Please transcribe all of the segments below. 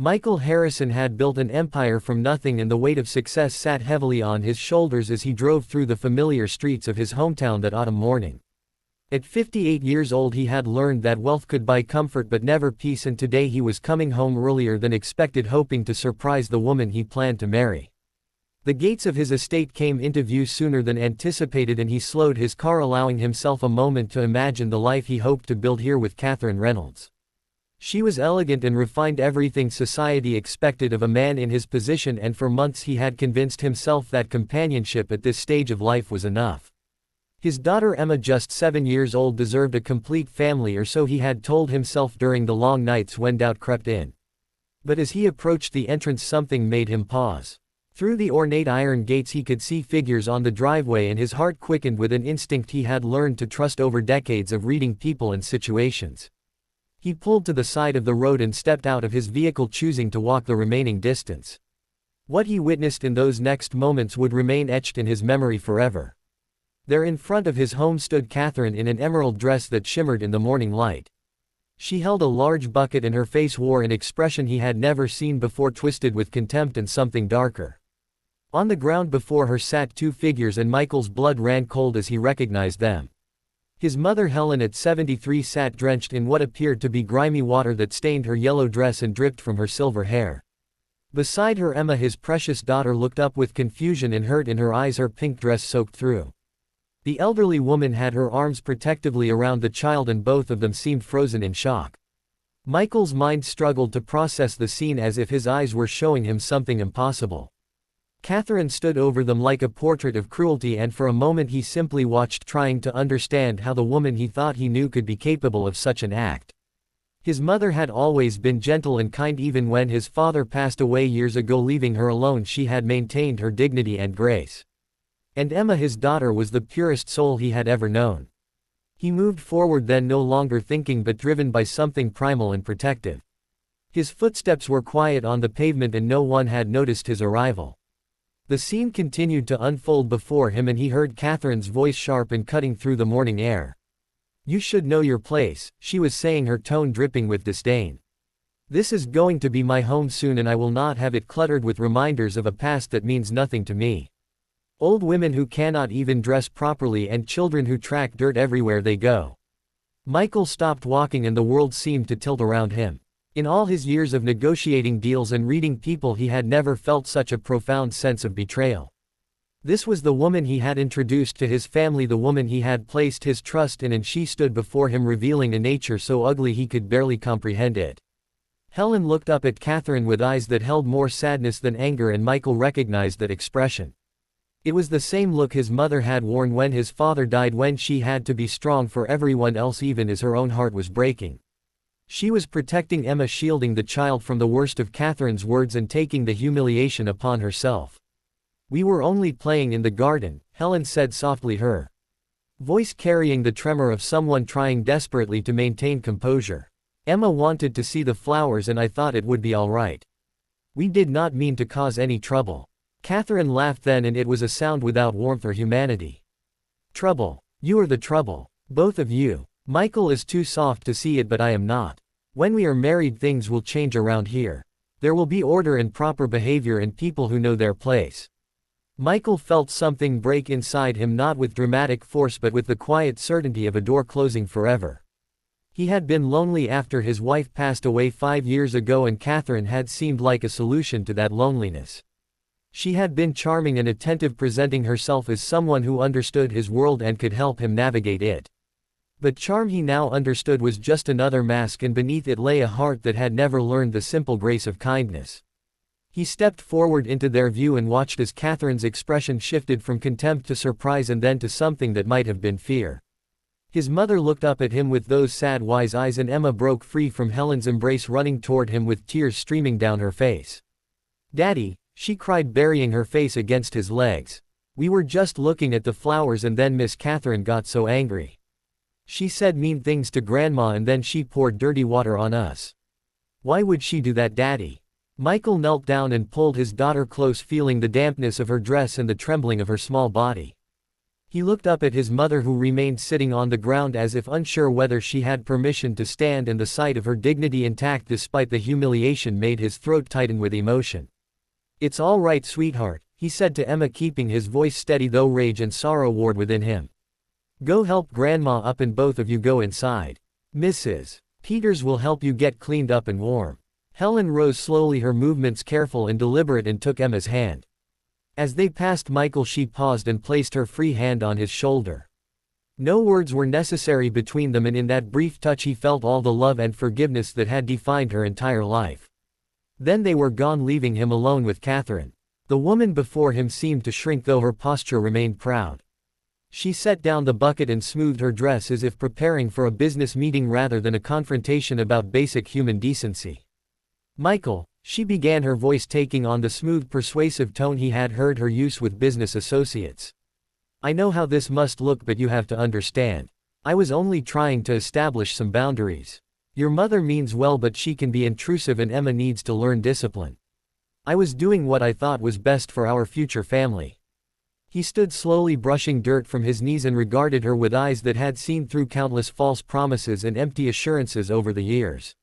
Michael Harrison had built an empire from nothing, and the weight of success sat heavily on his shoulders as he drove through the familiar streets of his hometown that autumn morning. At 58 years old he had learned that wealth could buy comfort but never peace, and today he was coming home earlier than expected, hoping to surprise the woman he planned to marry. The gates of his estate came into view sooner than anticipated, and he slowed his car, allowing himself a moment to imagine the life he hoped to build here with Catherine Reynolds. She was elegant and refined, everything society expected of a man in his position, and for months he had convinced himself that companionship at this stage of life was enough. His daughter Emma, just 7 years old, deserved a complete family, or so he had told himself during the long nights when doubt crept in. But as he approached the entrance, something made him pause. Through the ornate iron gates he could see figures on the driveway, and his heart quickened with an instinct he had learned to trust over decades of reading people and situations. He pulled to the side of the road and stepped out of his vehicle, choosing to walk the remaining distance. What he witnessed in those next moments would remain etched in his memory forever. There in front of his home stood Catherine in an emerald dress that shimmered in the morning light. She held a large bucket, and her face wore an expression he had never seen before, twisted with contempt and something darker. On the ground before her sat two figures, and Michael's blood ran cold as he recognized them. His mother Helen, at 73, sat drenched in what appeared to be grimy water that stained her yellow dress and dripped from her silver hair. Beside her Emma, his precious daughter, looked up with confusion and hurt in her eyes, her pink dress soaked through. The elderly woman had her arms protectively around the child, and both of them seemed frozen in shock. Michael's mind struggled to process the scene, as if his eyes were showing him something impossible. Catherine stood over them like a portrait of cruelty, and for a moment he simply watched, trying to understand how the woman he thought he knew could be capable of such an act. His mother had always been gentle and kind. Even when his father passed away years ago, leaving her alone, she had maintained her dignity and grace. And Emma, his daughter, was the purest soul he had ever known. He moved forward then, no longer thinking but driven by something primal and protective. His footsteps were quiet on the pavement, and no one had noticed his arrival. The scene continued to unfold before him, and he heard Catherine's voice, sharp and cutting through the morning air. "You should know your place," she was saying, her tone dripping with disdain. "This is going to be my home soon, and I will not have it cluttered with reminders of a past that means nothing to me. Old women who cannot even dress properly, and children who track dirt everywhere they go." Michael stopped walking, and the world seemed to tilt around him. In all his years of negotiating deals and reading people, he had never felt such a profound sense of betrayal. This was the woman he had introduced to his family, the woman he had placed his trust in, and she stood before him revealing a nature so ugly he could barely comprehend it. Helen looked up at Catherine with eyes that held more sadness than anger, and Michael recognized that expression. It was the same look his mother had worn when his father died, when she had to be strong for everyone else even as her own heart was breaking. She was protecting Emma, shielding the child from the worst of Catherine's words, and taking the humiliation upon herself. "We were only playing in the garden," Helen said softly, her voice carrying the tremor of someone trying desperately to maintain composure. "Emma wanted to see the flowers, and I thought it would be all right. We did not mean to cause any trouble." Catherine laughed then, and it was a sound without warmth or humanity. "Trouble? You are the trouble. Both of you. Michael is too soft to see it, but I am not. When we are married, things will change around here. There will be order and proper behavior, and people who know their place." Michael felt something break inside him, not with dramatic force but with the quiet certainty of a door closing forever. He had been lonely after his wife passed away 5 years ago, and Catherine had seemed like a solution to that loneliness. She had been charming and attentive, presenting herself as someone who understood his world and could help him navigate it. But charm, he now understood, was just another mask, and beneath it lay a heart that had never learned the simple grace of kindness. He stepped forward into their view and watched as Catherine's expression shifted from contempt to surprise, and then to something that might have been fear. His mother looked up at him with those sad, wise eyes, and Emma broke free from Helen's embrace, running toward him with tears streaming down her face. "Daddy," she cried, burying her face against his legs. "We were just looking at the flowers, and then Miss Catherine got so angry. She said mean things to Grandma, and then she poured dirty water on us." "Why would she do that, Daddy?" Michael knelt down and pulled his daughter close, feeling the dampness of her dress and the trembling of her small body. He looked up at his mother, who remained sitting on the ground as if unsure whether she had permission to stand, and the sight of her dignity intact despite the humiliation made his throat tighten with emotion. "It's all right, sweetheart," he said to Emma, keeping his voice steady though rage and sorrow warred within him. "Go help Grandma up and both of you go inside. Mrs. Peters will help you get cleaned up and warm." Helen rose slowly, her movements careful and deliberate, and took Emma's hand. As they passed Michael, she paused and placed her free hand on his shoulder. No words were necessary between them, and in that brief touch he felt all the love and forgiveness that had defined her entire life. Then they were gone, leaving him alone with Catherine. The woman before him seemed to shrink, though her posture remained proud. She set down the bucket and smoothed her dress as if preparing for a business meeting rather than a confrontation about basic human decency. "Michael," she began, her voice taking on the smooth, persuasive tone he had heard her use with business associates. "I know how this must look, but you have to understand. I was only trying to establish some boundaries. Your mother means well, but she can be intrusive, and Emma needs to learn discipline. I was doing what I thought was best for our future family." He stood slowly, brushing dirt from his knees, and regarded her with eyes that had seen through countless false promises and empty assurances over the years.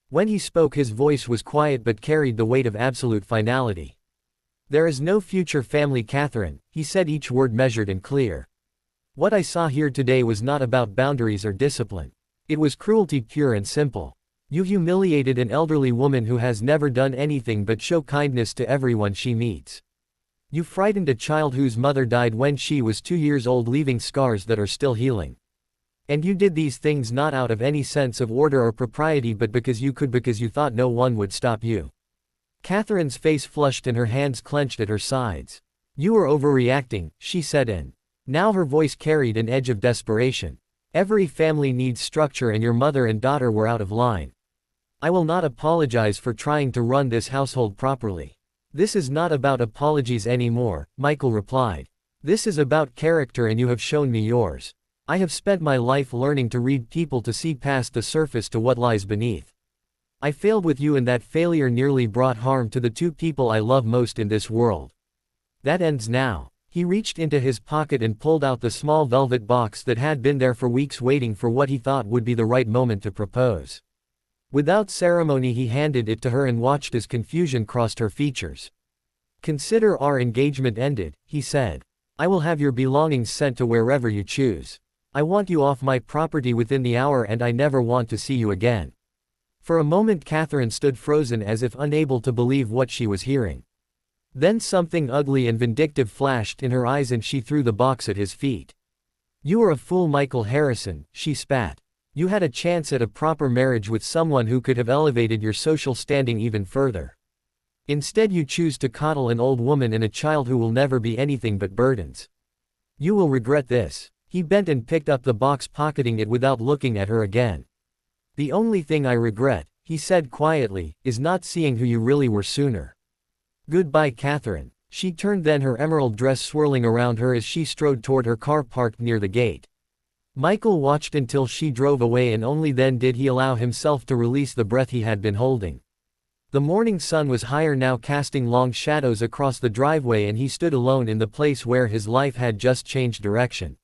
When he spoke, his voice was quiet but carried the weight of absolute finality. "There is no future family, Catherine," he said, each word measured and clear. "What I saw here today was not about boundaries or discipline. It was cruelty, pure and simple. You humiliated an elderly woman who has never done anything but show kindness to everyone she meets. You frightened a child whose mother died when she was 2 years old, leaving scars that are still healing. And you did these things not out of any sense of order or propriety, but because you could, because you thought no one would stop you." Catherine's face flushed and her hands clenched at her sides. "You are overreacting," she said, and now her voice carried an edge of desperation. "Every family needs structure, and your mother and daughter were out of line. I will not apologize for trying to run this household properly." "This is not about apologies anymore," Michael replied. "This is about character, and you have shown me yours. I have spent my life learning to read people, to see past the surface to what lies beneath. I failed with you, and that failure nearly brought harm to the 2 people I love most in this world. That ends now." He reached into his pocket and pulled out the small velvet box that had been there for weeks, waiting for what he thought would be the right moment to propose. Without ceremony he handed it to her and watched as confusion crossed her features. "Consider our engagement ended," he said. "I will have your belongings sent to wherever you choose. I want you off my property within the hour, and I never want to see you again." For a moment Catherine stood frozen, as if unable to believe what she was hearing. Then something ugly and vindictive flashed in her eyes, and she threw the box at his feet. "You are a fool, Michael Harrison," she spat. "You had a chance at a proper marriage with someone who could have elevated your social standing even further. Instead you choose to coddle an old woman and a child who will never be anything but burdens. You will regret this." He bent and picked up the box, pocketing it without looking at her again. "The only thing I regret," he said quietly, "is not seeing who you really were sooner. Goodbye, Catherine." She turned, then her emerald dress swirling around her as she strode toward her car parked near the gate. Michael watched until she drove away, and only then did he allow himself to release the breath he had been holding. The morning sun was higher now, casting long shadows across the driveway, and he stood alone in the place where his life had just changed direction.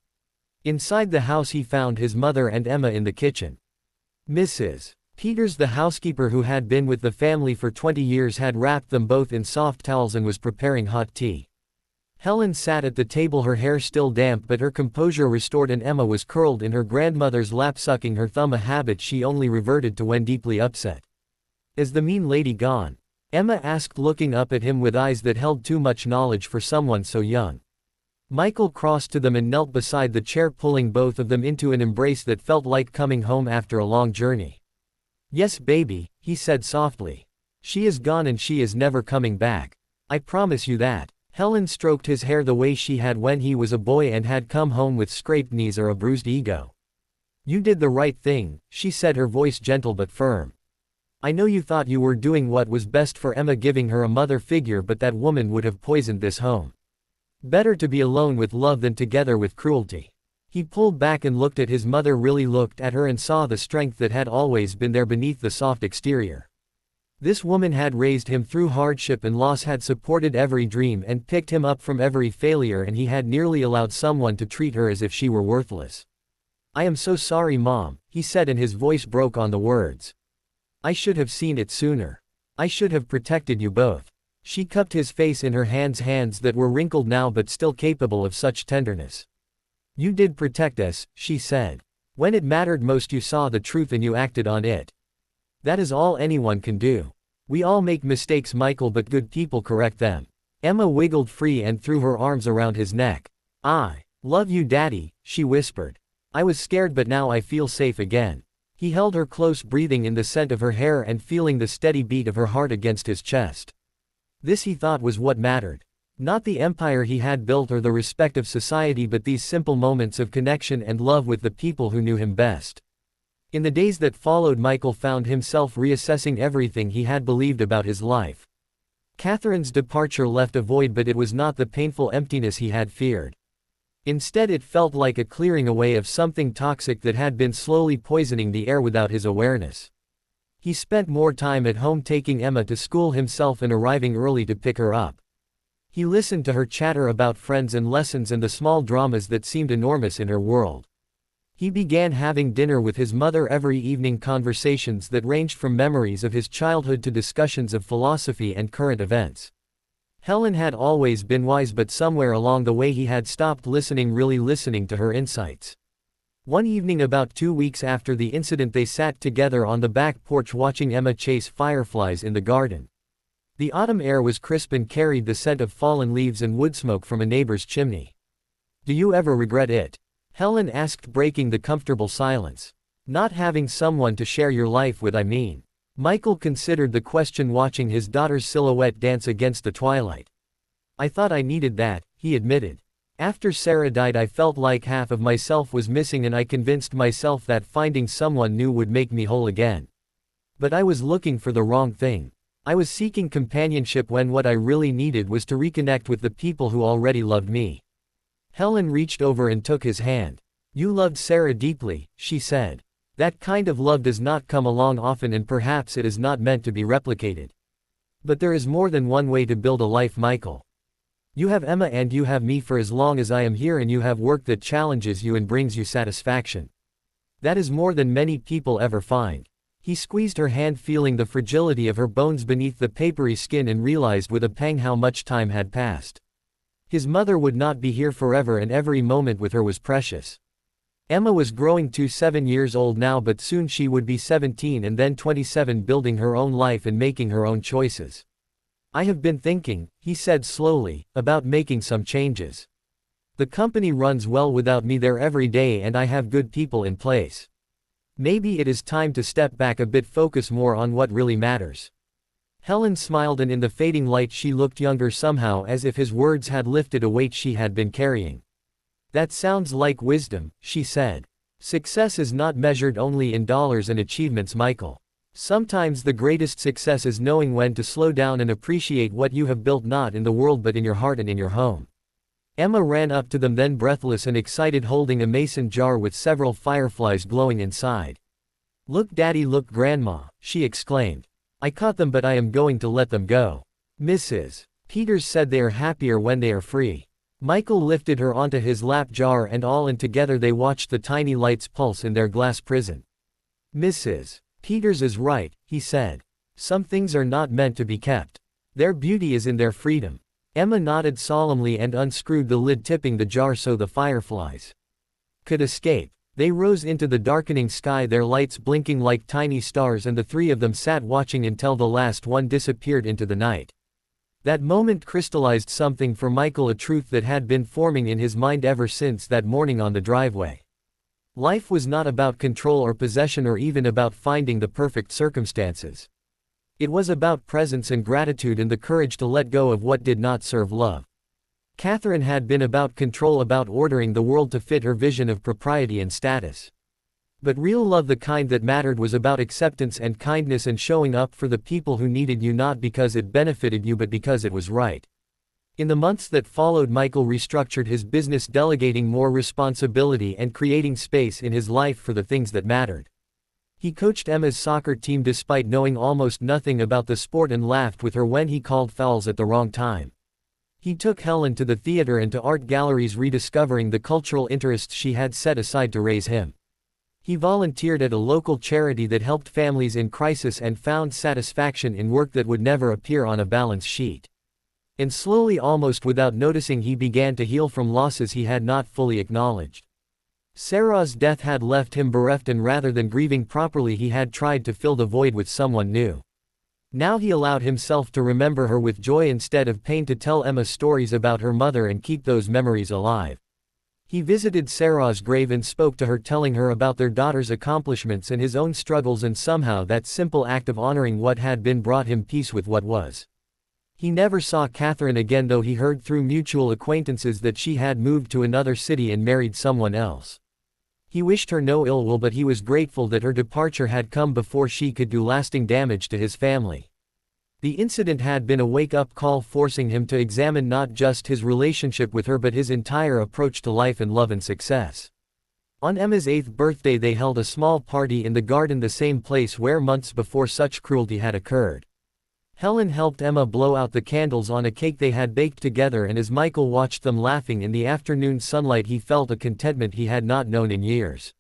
Inside the house he found his mother and Emma in the kitchen. Mrs. Peters, the housekeeper who had been with the family for 20 years, had wrapped them both in soft towels and was preparing hot tea. Helen sat at the table, her hair still damp but her composure restored, and Emma was curled in her grandmother's lap, sucking her thumb, a habit she only reverted to when deeply upset. "Is the mean lady gone?" Emma asked, looking up at him with eyes that held too much knowledge for someone so young. Michael crossed to them and knelt beside the chair, pulling both of them into an embrace that felt like coming home after a long journey. "Yes, baby," he said softly. "She is gone, and she is never coming back. I promise you that." Helen stroked his hair the way she had when he was a boy and had come home with scraped knees or a bruised ego. "You did the right thing," she said, her voice gentle but firm. "I know you thought you were doing what was best for Emma, giving her a mother figure, but that woman would have poisoned this home. Better to be alone with love than together with cruelty." He pulled back and looked at his mother, really looked at her and saw the strength that had always been there beneath the soft exterior. This woman had raised him through hardship and loss, had supported every dream and picked him up from every failure, and he had nearly allowed someone to treat her as if she were worthless. "I am so sorry, Mom," he said, and his voice broke on the words. "I should have seen it sooner. I should have protected you both." She cupped his face in her hands that were wrinkled now but still capable of such tenderness. "You did protect us," she said. "When it mattered most you saw the truth and you acted on it. That is all anyone can do. We all make mistakes, Michael, but good people correct them." Emma wiggled free and threw her arms around his neck. "I love you, Daddy," she whispered. "I was scared but now I feel safe again." He held her close, breathing in the scent of her hair and feeling the steady beat of her heart against his chest. This, he thought, was what mattered. Not the empire he had built or the respect of society, but these simple moments of connection and love with the people who knew him best. In the days that followed, Michael found himself reassessing everything he had believed about his life. Catherine's departure left a void, but it was not the painful emptiness he had feared. Instead, it felt like a clearing away of something toxic that had been slowly poisoning the air without his awareness. He spent more time at home, taking Emma to school himself and arriving early to pick her up. He listened to her chatter about friends and lessons and the small dramas that seemed enormous in her world. He began having dinner with his mother every evening, conversations that ranged from memories of his childhood to discussions of philosophy and current events. Helen had always been wise, but somewhere along the way he had stopped listening, really listening to her insights. One evening about 2 weeks after the incident, they sat together on the back porch watching Emma chase fireflies in the garden. The autumn air was crisp and carried the scent of fallen leaves and wood smoke from a neighbor's chimney. "Do you ever regret it?" Helen asked, breaking the comfortable silence. "Not having someone to share your life with, I mean." Michael considered the question, watching his daughter's silhouette dance against the twilight. "I thought I needed that," he admitted. "After Sarah died I felt like half of myself was missing, and I convinced myself that finding someone new would make me whole again. But I was looking for the wrong thing. I was seeking companionship when what I really needed was to reconnect with the people who already loved me." Helen reached over and took his hand. "You loved Sarah deeply," she said. "That kind of love does not come along often, and perhaps it is not meant to be replicated. But there is more than one way to build a life, Michael. You have Emma and you have me for as long as I am here, and you have work that challenges you and brings you satisfaction. That is more than many people ever find." He squeezed her hand, feeling the fragility of her bones beneath the papery skin, and realized with a pang how much time had passed. His mother would not be here forever, and every moment with her was precious. Emma was growing to 7 years old now, but soon she would be 17 and then 27, building her own life and making her own choices. "I have been thinking," he said slowly, "about making some changes. The company runs well without me there every day, and I have good people in place. Maybe it is time to step back a bit, focus more on what really matters." Helen smiled, and in the fading light she looked younger somehow, as if his words had lifted a weight she had been carrying. "That sounds like wisdom," she said. "Success is not measured only in dollars and achievements, Michael. Sometimes the greatest success is knowing when to slow down and appreciate what you have built, not in the world but in your heart and in your home." Emma ran up to them then, breathless and excited, holding a mason jar with several fireflies glowing inside. "Look, Daddy, look, Grandma," she exclaimed. "I caught them, but I am going to let them go. Mrs. Peters said they are happier when they are free." Michael lifted her onto his lap, jar and all, and together they watched the tiny lights pulse in their glass prison. "Mrs. Peters is right," he said. "Some things are not meant to be kept. Their beauty is in their freedom." Emma nodded solemnly and unscrewed the lid, tipping the jar so the fireflies could escape. They rose into the darkening sky, their lights blinking like tiny stars, and the three of them sat watching until the last one disappeared into the night. That moment crystallized something for Michael, a truth that had been forming in his mind ever since that morning on the driveway. Life was not about control or possession, or even about finding the perfect circumstances. It was about presence and gratitude and the courage to let go of what did not serve love. Catherine had been about control, about ordering the world to fit her vision of propriety and status. But real love, the kind that mattered, was about acceptance and kindness and showing up for the people who needed you, not because it benefited you but because it was right. In the months that followed, Michael restructured his business, delegating more responsibility and creating space in his life for the things that mattered. He coached Emma's soccer team despite knowing almost nothing about the sport and laughed with her when he called fouls at the wrong time. He took Helen to the theater and to art galleries, rediscovering the cultural interests she had set aside to raise him. He volunteered at a local charity that helped families in crisis and found satisfaction in work that would never appear on a balance sheet. And slowly, almost without noticing, he began to heal from losses he had not fully acknowledged. Sarah's death had left him bereft, and rather than grieving properly, he had tried to fill the void with someone new. Now he allowed himself to remember her with joy instead of pain, to tell Emma stories about her mother and keep those memories alive. He visited Sarah's grave and spoke to her, telling her about their daughter's accomplishments and his own struggles, and somehow that simple act of honoring what had been brought him peace with what was. He never saw Catherine again, though he heard through mutual acquaintances that she had moved to another city and married someone else. He wished her no ill will, but he was grateful that her departure had come before she could do lasting damage to his family. The incident had been a wake-up call, forcing him to examine not just his relationship with her but his entire approach to life and love and success. On Emma's 8th birthday they held a small party in the garden, the same place where months before such cruelty had occurred. Helen helped Emma blow out the candles on a cake they had baked together, and as Michael watched them laughing in the afternoon sunlight, he felt a contentment he had not known in years.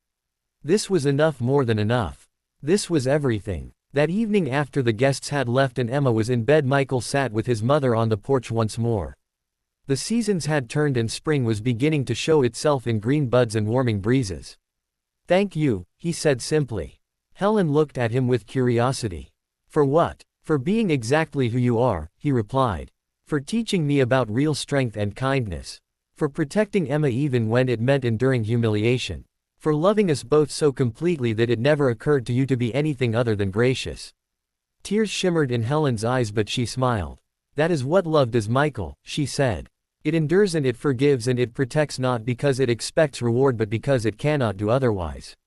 This was enough, more than enough. This was everything. That evening, after the guests had left and Emma was in bed, Michael sat with his mother on the porch once more. The seasons had turned and spring was beginning to show itself in green buds and warming breezes. "Thank you," he said simply. Helen looked at him with curiosity. "For what?" "For being exactly who you are," he replied. "For teaching me about real strength and kindness. For protecting Emma even when it meant enduring humiliation. For loving us both so completely that it never occurred to you to be anything other than gracious." Tears shimmered in Helen's eyes, but she smiled. "That is what love does, Michael," she said. "It endures and it forgives and it protects, not because it expects reward but because it cannot do otherwise.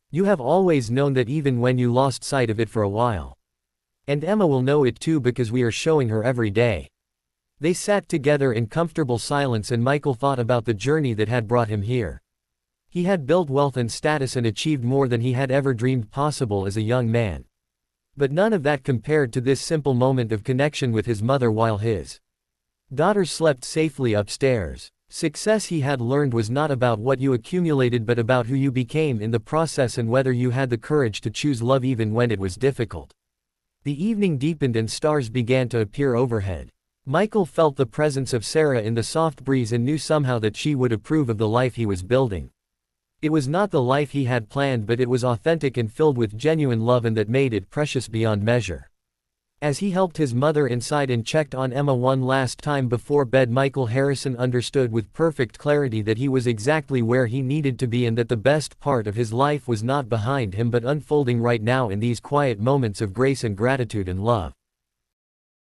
You have always known that, even when you lost sight of it for a while. And Emma will know it too, because we are showing her every day." They sat together in comfortable silence, and Michael thought about the journey that had brought him here. He had built wealth and status and achieved more than he had ever dreamed possible as a young man. But none of that compared to this simple moment of connection with his mother while his daughter slept safely upstairs. Success, he had learned, was not about what you accumulated but about who you became in the process, and whether you had the courage to choose love even when it was difficult. The evening deepened and stars began to appear overhead. Michael felt the presence of Sarah in the soft breeze and knew somehow that she would approve of the life he was building. It was not the life he had planned, but it was authentic and filled with genuine love, and that made it precious beyond measure. As he helped his mother inside and checked on Emma one last time before bed, Michael Harrison understood with perfect clarity that he was exactly where he needed to be, and that the best part of his life was not behind him but unfolding right now in these quiet moments of grace and gratitude and love.